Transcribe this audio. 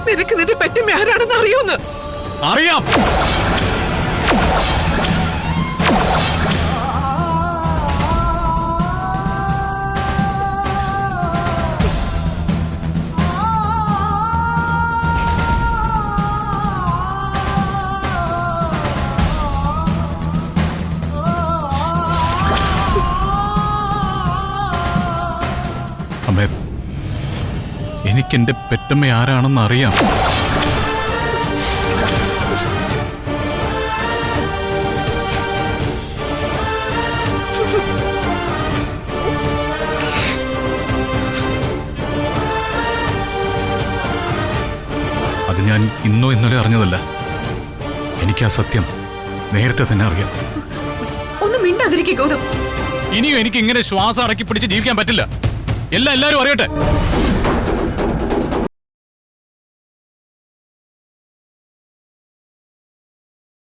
നിനക്ക് നിന്റെ പെറ്റമ്മ ആരാണെന്ന് അറിയൂന്ന്? അറിയാം. അമ്മേ, എനിക്കെന്റെ പെറ്റമ്മ ആരാണെന്ന് അറിയാം. അത് ഞാൻ ഇന്നോ ഇന്നലെ അറിഞ്ഞതല്ല. എനിക്ക് ആ സത്യം നേരത്തെ തന്നെ അറിയാം. ഒന്നും മിണ്ടാതിരിക്കുക ഗൗതം. ഇനിയും എനിക്ക് ഇങ്ങനെ ശ്വാസം അടക്കി പിടിച്ച് ജീവിക്കാൻ പറ്റില്ല. എല്ലാരും അറിയട്ടെ.